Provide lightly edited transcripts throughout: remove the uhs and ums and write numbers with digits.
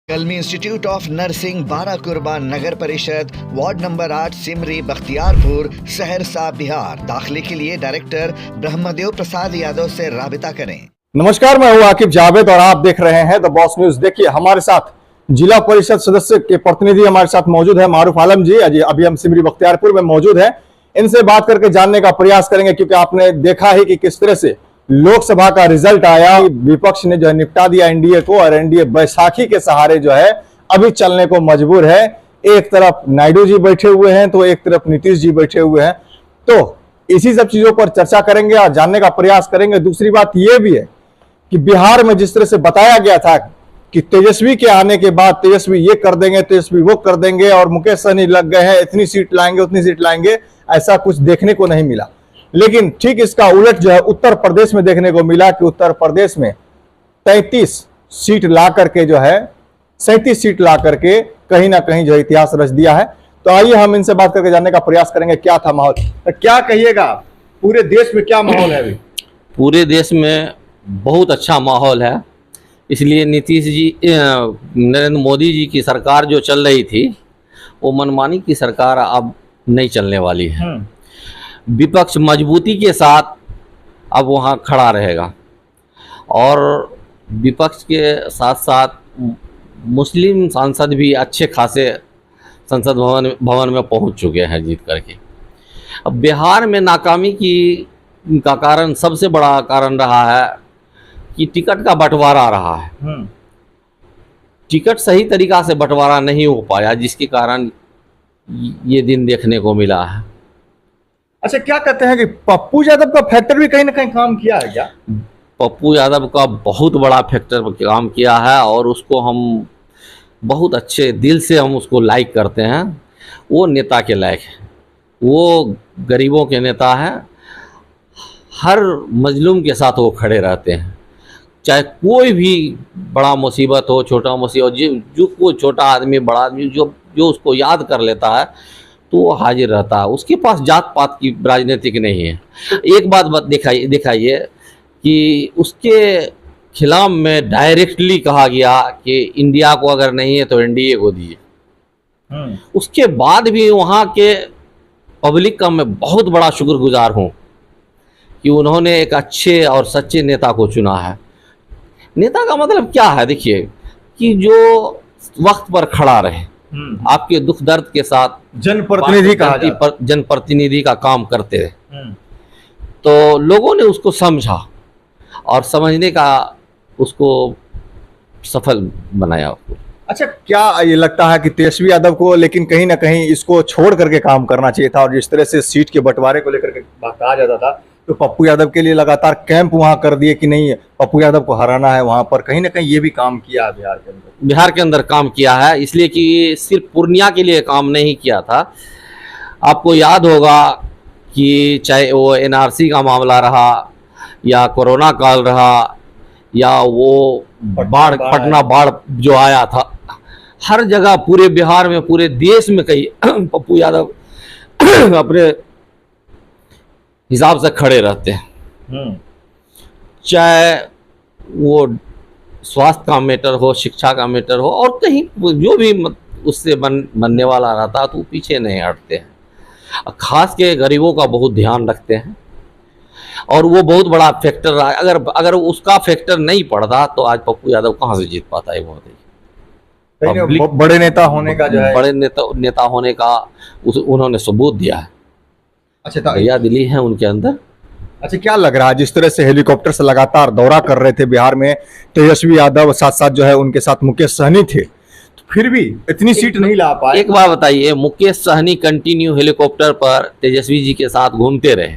कलमी institute of nursing बाराकुरबा नगर परिषद ward number 8 Simri Bakhtiyarpur Saharsa Bihar. दाखिले के लिए डायरेक्टर ब्रह्मदेव प्रसाद यादव से राबिता करें। नमस्कार, मैं हूं आकिब जावेद और आप देख रहे हैं द बॉस न्यूज। देखिए, हमारे साथ जिला परिषद सदस्य के प्रतिनिधि हमारे साथ मौजूद है मारूफ आलम जी। अभी हम सिमरी बख्तियारपुर में मौजूद हैं। इनसे बात करके जानने का प्रयास करेंगे, क्योंकि आपने देखा ही कि किस तरह से लोकसभा का रिजल्ट आया। विपक्ष ने जो है निपटा दिया एनडीए को, और एनडीए बैसाखी के सहारे जो है अभी चलने को मजबूर है। एक तरफ नायडू जी बैठे हुए हैं तो एक तरफ नीतीश जी बैठे हुए हैं। तो इसी सब चीजों पर चर्चा करेंगे और जानने का प्रयास करेंगे। दूसरी बात यह भी है कि बिहार में जिस तरह से बताया गया था कि तेजस्वी के आने के बाद तेजस्वी ये कर देंगे, तेजस्वी वो कर देंगे, और मुकेश सहनी लग गए हैं, इतनी सीट लाएंगे उतनी सीट लाएंगे, ऐसा कुछ देखने को नहीं मिला। लेकिन ठीक इसका उलट जो है उत्तर प्रदेश में देखने को मिला कि उत्तर प्रदेश में 33 सीट ला करके जो है 37 सीट ला करके कहीं ना कहीं जो इतिहास रच दिया है। तो आइए हम इनसे बात करके जानने का प्रयास करेंगे क्या था माहौल। तो क्या कहिएगा, पूरे देश में क्या माहौल है अभी? पूरे देश में बहुत अच्छा माहौल है। इसलिए नीतीश जी, नरेंद्र मोदी जी की सरकार जो चल रही थी वो मनमानी की सरकार अब नहीं चलने वाली है। विपक्ष मजबूती के साथ अब वहाँ खड़ा रहेगा, और विपक्ष के साथ साथ मुस्लिम सांसद भी अच्छे खासे संसद भवन में पहुँच चुके हैं जीत करके। अब बिहार में नाकामी का कारण, सबसे बड़ा कारण रहा है कि टिकट का बंटवारा रहा है। टिकट सही तरीक़ा से बंटवारा नहीं हो पाया, जिसके कारण ये दिन देखने को मिला है। अच्छा, क्या कहते हैं कि पप्पू यादव का फैक्टर भी कहीं ना कहीं काम किया है क्या? पप्पू यादव का बहुत बड़ा फैक्टर काम किया है, और उसको हम बहुत अच्छे दिल से हम उसको लाइक करते हैं। वो नेता के लायक है, वो गरीबों के नेता हैं। हर मजलूम के साथ वो खड़े रहते हैं, चाहे कोई भी बड़ा मुसीबत हो, छोटा मुसीबत, जो कोई छोटा आदमी बड़ा आदमी जो उसको याद कर लेता है तो वो हाजिर रहता है। उसके पास जात पात की राजनीतिक नहीं है। एक बात दिखाइए कि उसके खिलाफ में डायरेक्टली कहा गया कि इंडिया को अगर नहीं है तो एनडीए को दिए। उसके बाद भी वहाँ के पब्लिक का मैं बहुत बड़ा शुक्रगुजार हूँ कि उन्होंने एक अच्छे और सच्चे नेता को चुना है। नेता का मतलब क्या है? देखिए कि जो वक्त पर खड़ा रहे, आपके दुख दर्द के साथ जनप्रतिनिधि का काम करते रहे। तो लोगों ने उसको समझा और समझने का उसको सफल बनाया। अच्छा, क्या ये लगता है कि तेजस्वी यादव को लेकिन कहीं ना कहीं इसको छोड़ करके काम करना चाहिए था? और जिस तरह से सीट के बंटवारे को लेकर के कहा जाता था, तो पप्पू यादव के लिए लगातार कैंप वहां कर दिए कि नहीं पप्पू यादव को हराना है। वहां पर कहीं ना कहीं ये भी काम किया बिहार के अंदर काम किया है, इसलिए कि सिर्फ पूर्णिया के लिए काम नहीं किया था। आपको याद होगा कि चाहे वो एनआरसी का मामला रहा, या कोरोना काल रहा, या वो पटना बाढ़ जो आया था, हर जगह पूरे बिहार में, पूरे देश में कहीं पप्पू यादव अपने हिसाब से खड़े रहते हैं। चाहे वो स्वास्थ्य का मैटर हो, शिक्षा का मैटर हो, और कहीं जो भी उससे बनने वाला रहता तो पीछे नहीं हटते हैं। खास के गरीबों का बहुत ध्यान रखते हैं, और वो बहुत बड़ा फैक्टर रहा। अगर उसका फैक्टर नहीं पड़ता तो आज पप्पू यादव कहाँ से जीत पाता है? बहुत बड़े नेता होने का जो है, बड़े नेता होने का उन्होंने सबूत दिया है। अच्छा, भैया दिली है उनके अंदर। अच्छा, क्या लग रहा है जिस तरह से हेलीकॉप्टर से लगातार दौरा कर रहे थे बिहार में तेजस्वी यादव, साथ साथ जो है उनके साथ मुकेश सहनी थे, तो फिर भी इतनी सीट नहीं ला पाए? एक बात बताइए, मुकेश सहनी कंटिन्यू हेलीकॉप्टर पर तेजस्वी जी के साथ घूमते रहे,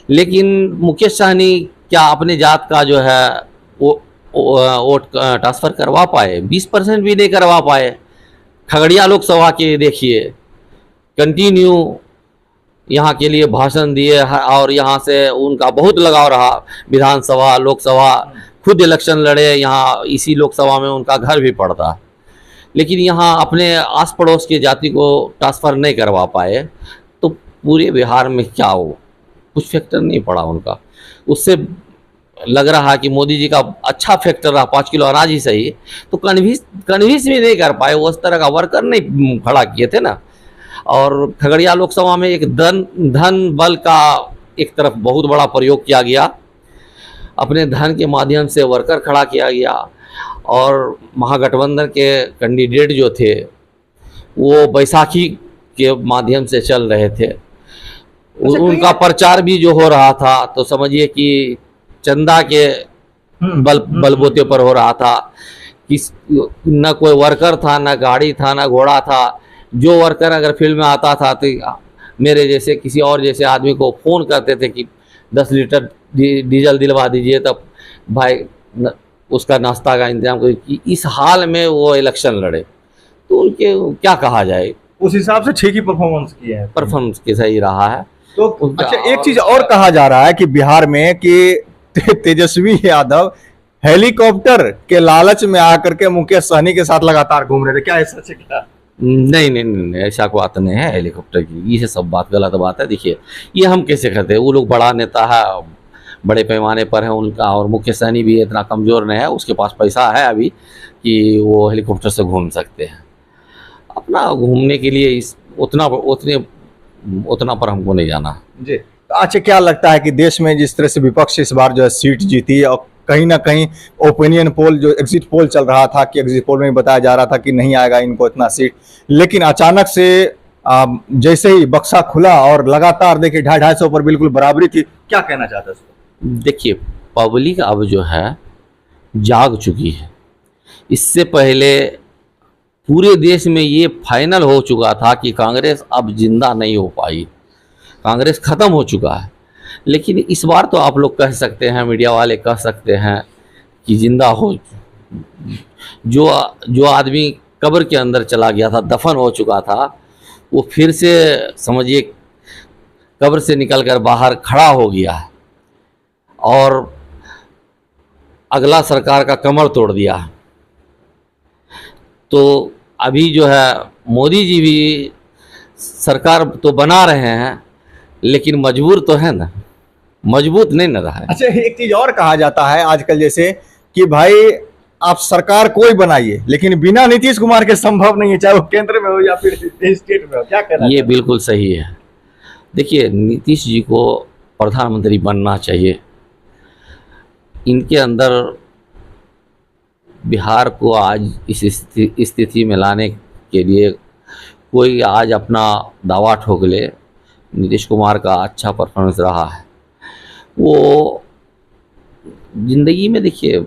लेकिन मुकेश सहनी क्या अपने जात का जो है वो वोट ट्रांसफर करवा पाए? 20% भी नहीं करवा पाए। खगड़िया लोकसभा के देखिए, कंटिन्यू यहाँ के लिए भाषण दिए, और यहाँ से उनका बहुत लगाव रहा। विधानसभा, लोकसभा, खुद इलेक्शन लड़े यहाँ, इसी लोकसभा में उनका घर भी पड़ता, लेकिन यहाँ अपने आस पड़ोस के जाति को ट्रांसफ़र नहीं करवा पाए। तो पूरे बिहार में क्या हो, कुछ फैक्टर नहीं पड़ा उनका। उससे लग रहा कि मोदी जी का अच्छा फैक्टर रहा, 5 किलो अनाज ही सही, तो कन्विंस भी नहीं कर पाए, वो उस तरह का वर्कर नहीं खड़ा किए थे ना। और खगड़िया लोकसभा में एक धन बल का एक तरफ बहुत बड़ा प्रयोग किया गया, अपने धन के माध्यम से वर्कर खड़ा किया गया, और महागठबंधन के कैंडिडेट जो थे वो बैसाखी के माध्यम से चल रहे थे। उनका प्रचार भी जो हो रहा था तो समझिए कि चंदा के बलबूते पर हो रहा था। किस न कोई वर्कर था, न गाड़ी था, न घोड़ा था। जो वर्कर अगर फील्ड में आता था तो मेरे जैसे किसी और जैसे आदमी को फ़ोन करते थे कि 10 लीटर डीजल दिलवा दीजिए, तब भाई उसका नाश्ता का इंतजाम करिए। इस हाल में वो इलेक्शन लड़े, तो उनके क्या कहा जाए, उस हिसाब से ठीक ही परफॉर्मेंस किया है, परफॉर्मेंस के सही रहा है। तो अच्छा, एक चीज और कहा जा रहा है कि बिहार में कि तेजस्वी यादव हेलीकॉप्टर के लालच में आकर के मुकेश सहनी के साथ लगातार घूम रहे थे, क्या ऐसा सच है क्या? नहीं, ऐसा कोई बात नहीं है हेलीकॉप्टर की, ये सब बात गलत बात है। देखिए ये हम कैसे करते हैं, वो लोग बड़ा नेता है, बड़े पैमाने पर है उनका, और मुकेश सहनी भी इतना कमज़ोर नहीं है, उसके पास पैसा है अभी कि वो हेलीकॉप्टर से घूम सकते हैं। अपना घूमने के लिए उतना पर हमको नहीं जाना जी। तो अच्छा, क्या लगता है कि देश में जिस तरह से विपक्ष इस बार जो है सीट जीती, और कहीं ना कहीं ओपिनियन पोल जो एग्जिट पोल चल रहा था कि एग्जिट पोल में बताया जा रहा था कि नहीं आएगा इनको इतना सीट, लेकिन अचानक से जैसे ही बक्सा खुला और लगातार देखिए 250 पर बिल्कुल बराबरी थी, क्या कहना चाहते हैं? देखिए पब्लिक अब जो है जाग चुकी है। इससे पहले पूरे देश में ये फाइनल हो चुका था कि कांग्रेस अब जिंदा नहीं हो पाई, कांग्रेस ख़त्म हो चुका है। लेकिन इस बार तो आप लोग कह सकते हैं, मीडिया वाले कह सकते हैं कि जिंदा हो, जो आदमी कब्र के अंदर चला गया था, दफन हो चुका था, वो फिर से समझिए कब्र से निकलकर बाहर खड़ा हो गया है और अगला सरकार का कमर तोड़ दिया है। तो अभी जो है मोदी जी भी सरकार तो बना रहे हैं, लेकिन मजबूर तो है ना, मजबूत नहीं न रहा है। अच्छा, एक चीज और कहा जाता है आजकल जैसे कि भाई आप सरकार कोई बनाइए, लेकिन बिना नीतीश कुमार के संभव नहीं है, चाहे वो केंद्र में हो या फिर स्टेट में हो, क्या कहना? ये बिल्कुल सही है। देखिए नीतीश जी को प्रधानमंत्री बनना चाहिए। इनके अंदर बिहार को आज इस स्थिति में लाने के लिए कोई आज अपना दावा ठोक ले, नीतीश कुमार का अच्छा परफॉर्मेंस रहा है। वो ज़िंदगी में देखिए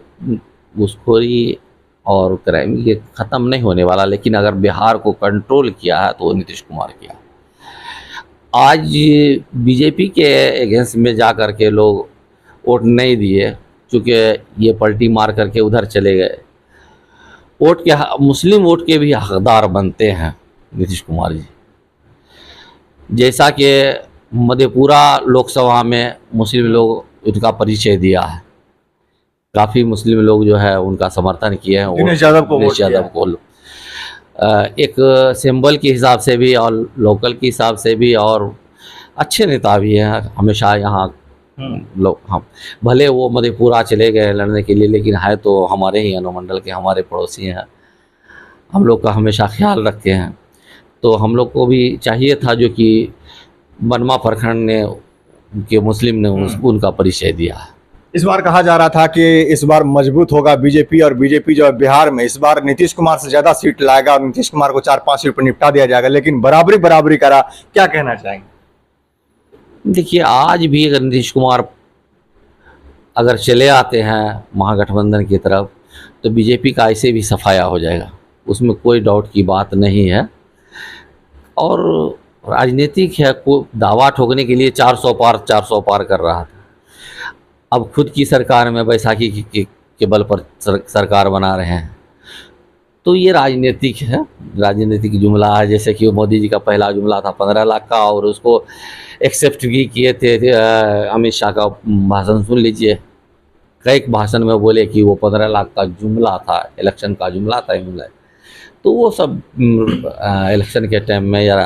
घूसखोरी और क्राइम ये ख़त्म नहीं होने वाला, लेकिन अगर बिहार को कंट्रोल किया है तो नीतीश कुमार किया। आज बीजेपी के अगेंस्ट में जा कर के लोग वोट नहीं दिए, क्योंकि ये पलटी मार करके उधर चले गए। मुस्लिम वोट के भी हकदार बनते हैं नीतीश कुमार जी। जैसा कि मधेपुरा लोकसभा में मुस्लिम लोग उनका परिचय दिया है, काफ़ी मुस्लिम लोग जो है उनका समर्थन किए हैं, दिनेश यादव को एक सिंबल के हिसाब से भी और लोकल के हिसाब से भी, और अच्छे नेता भी हैं हमेशा यहाँ लोग। हम भले वो मधेपुरा चले गए लड़ने के लिए, लेकिन है तो हमारे ही अनुमंडल के, हमारे पड़ोसी हैं, हम लोग का हमेशा ख्याल रखते हैं। तो हम लोग को भी चाहिए था जो कि बनवा प्रखंड ने के मुस्लिम ने उनका परिचय दिया है। इस बार कहा जा रहा था कि इस बार मजबूत होगा बीजेपी, और बीजेपी जो है बिहार में इस बार नीतीश कुमार से ज्यादा सीट लाएगा और नीतीश कुमार को 4-5 सीट पर निपटा दिया जाएगा, लेकिन बराबरी करा, क्या कहना चाहेंगे? देखिए आज भी अगर नीतीश कुमार अगर चले आते हैं महागठबंधन की तरफ, तो बीजेपी का ऐसे भी सफाया हो जाएगा, उसमें कोई डाउट की बात नहीं है। और राजनीतिक है, को दावा ठोकने के लिए 400 पार कर रहा था, अब खुद की सरकार में बैसाखी के बल पर सरकार बना रहे हैं, तो ये राजनीतिक है, राजनीतिक जुमला है। जैसे कि मोदी जी का पहला जुमला था 15 लाख का, और उसको एक्सेप्ट भी किए थे। अमित शाह का भाषण सुन लीजिए, कई भाषण में बोले कि वो 15 लाख का जुमला था, इलेक्शन का जुमला था। तो वो सब इलेक्शन के टाइम में या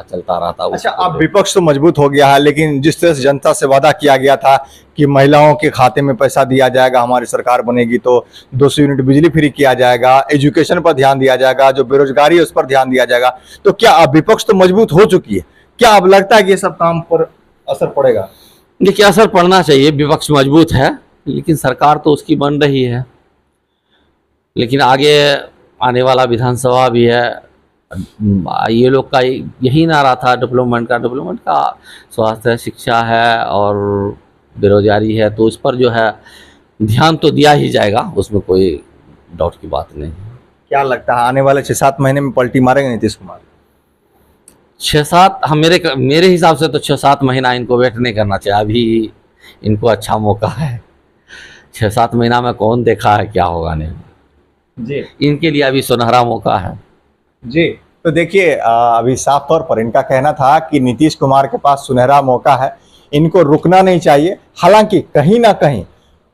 चलता रहता। अच्छा, अब विपक्ष तो मजबूत हो गया है, लेकिन जिस तरह से जनता से वादा किया गया था कि महिलाओं के खाते में पैसा दिया जाएगा, हमारी सरकार बनेगी तो 200 यूनिट बिजली फ्री किया जाएगा, एजुकेशन पर ध्यान दिया जाएगा, जो बेरोजगारी है उस पर ध्यान दिया जाएगा, तो क्या अब विपक्ष तो मजबूत हो चुकी है, क्या अब लगता है कि ये सब काम पर असर पड़ेगा? देखिए, असर पड़ना चाहिए, विपक्ष मजबूत है, लेकिन सरकार तो उसकी बन रही है। लेकिन आगे आने वाला विधानसभा भी है, ये लोग का यही नारा था डेवलपमेंट का स्वास्थ्य, शिक्षा है और बेरोजगारी है, तो इस पर जो है ध्यान तो दिया ही जाएगा, उसमें कोई डाउट की बात नहीं। क्या लगता है आने वाले 6-7 महीने में पलटी मारेंगे नीतीश कुमार? 6-7 मेरे हिसाब से तो 6-7 महीना इनको वेट नहीं करना चाहिए, अभी इनको अच्छा मौका है। 6-7 महीना में कौन देखा है क्या होगा, नहीं जी, इनके लिए अभी सुनहरा मौका है। जी, तो देखिए अभी साफ तौर पर इनका कहना था कि नीतीश कुमार के पास सुनहरा मौका है, इनको रुकना नहीं चाहिए। हालांकि कहीं ना कहीं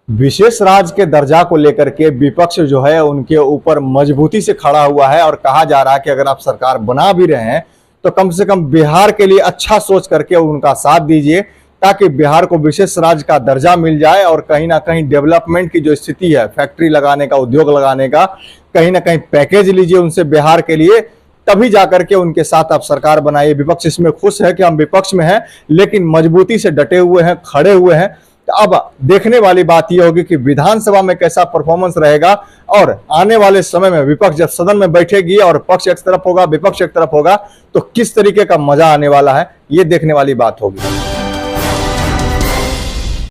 विशेष राज्य के दर्जा को लेकर के विपक्ष जो है उनके ऊपर मजबूती से खड़ा हुआ है और कहा जा रहा है कि अगर आप सरकार बना भी रहे हैं तो कम से कम बिहार के लिए अच्छा सोच करके उनका साथ दीजिए, ताकि बिहार को विशेष राज्य का दर्जा मिल जाए और कहीं ना कहीं डेवलपमेंट की जो स्थिति है, फैक्ट्री लगाने का, उद्योग लगाने का, कहीं ना कहीं पैकेज लीजिए उनसे बिहार के लिए, तभी जाकर के उनके साथ आप सरकार बनाइए। विपक्ष इसमें खुश है कि हम विपक्ष में हैं, लेकिन मजबूती से डटे हुए हैं, खड़े हुए हैं। तो अब देखने वाली बात यह होगी कि विधानसभा में कैसा परफॉर्मेंस रहेगा और आने वाले समय में विपक्ष जब सदन में बैठेगी और पक्ष एक तरफ होगा, विपक्ष एक तरफ होगा, तो किस तरीके का मजा आने वाला है, ये देखने वाली बात होगी।